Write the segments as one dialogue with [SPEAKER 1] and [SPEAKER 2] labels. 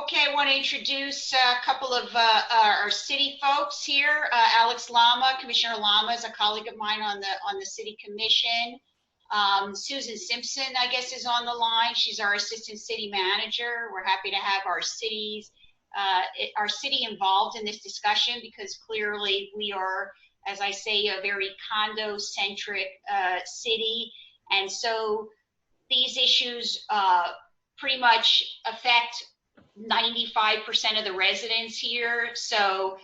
[SPEAKER 1] Okay, I want to introduce a couple of our city folks here. Alex Lama, Commissioner Lama is a colleague of mine on the city commission. Susan Simpson, I guess, is on the line. She's our assistant city manager. We're happy to have our city involved in this discussion because clearly we are, as I say, a very condo-centric city, and so these issues pretty much affect 95% of the residents here. So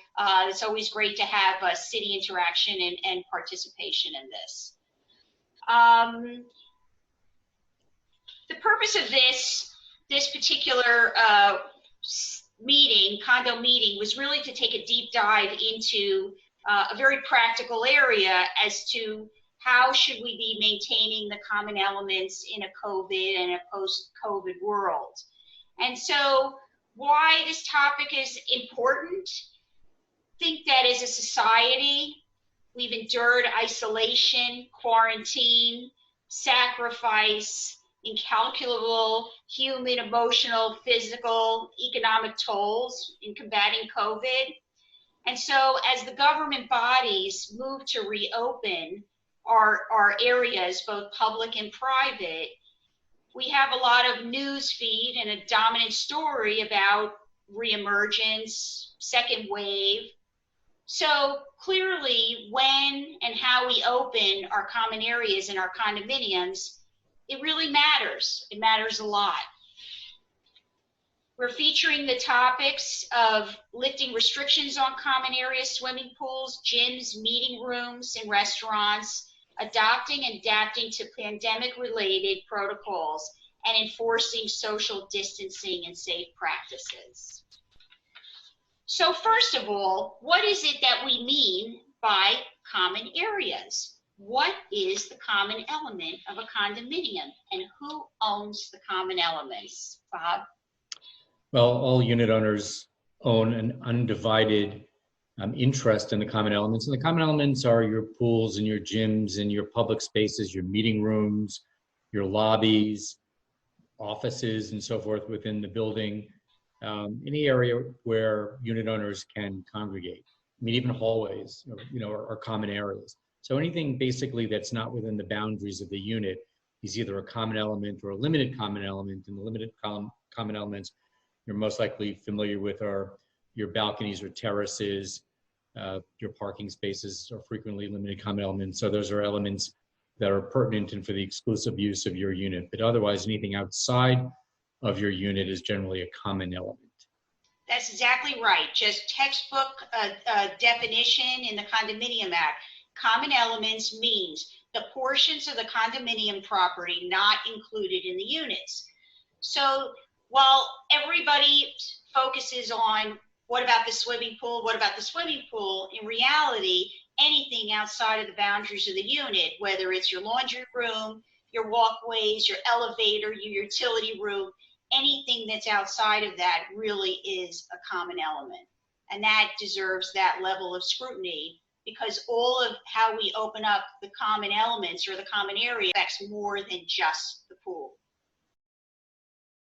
[SPEAKER 1] it's always great to have city interaction and participation in this. The purpose of this particular condo meeting, was really to take a deep dive into a very practical area as to how should we be maintaining the common elements in a COVID and a post-COVID world. And so why this topic is important, I think that as a society, we've endured isolation, quarantine, sacrifice, incalculable human, emotional, physical, economic tolls in combating COVID. And so as the government bodies move to reopen our areas, both public and private, we have a lot of news feed and a dominant story about reemergence, second wave. So clearly, when and how we open our common areas and our condominiums, it really matters. It matters a lot. We're featuring the topics of lifting restrictions on common areas, swimming pools, gyms, meeting rooms, and restaurants, adopting and adapting to pandemic-related protocols, and enforcing social distancing and safe practices. So first of all, what is it that we mean by common areas? What is the common element of a condominium, and who owns the common elements? Bob?
[SPEAKER 2] Well, all unit owners own an undivided interest in the common elements. And the common elements are your pools and your gyms and your public spaces, your meeting rooms, your lobbies, offices, and so forth within the building. Any area where unit owners can congregate. I mean, even hallways, are common areas. So anything basically that's not within the boundaries of the unit is either a common element or a limited common element. And the limited common elements you're most likely familiar with are your balconies or terraces, your parking spaces are frequently limited common elements. So those are elements that are pertinent and for the exclusive use of your unit. But otherwise, anything outside of your unit is generally a common element.
[SPEAKER 1] That's exactly right. Just textbook definition in the Condominium Act. Common elements means the portions of the condominium property not included in the units. So while everybody focuses on what about the swimming pool, what about the swimming pool, in reality, anything outside of the boundaries of the unit, whether it's your laundry room, your walkways, your elevator, your utility room, anything that's outside of that really is a common element. And that deserves that level of scrutiny, because all of how we open up the common elements or the common area affects more than just the pool.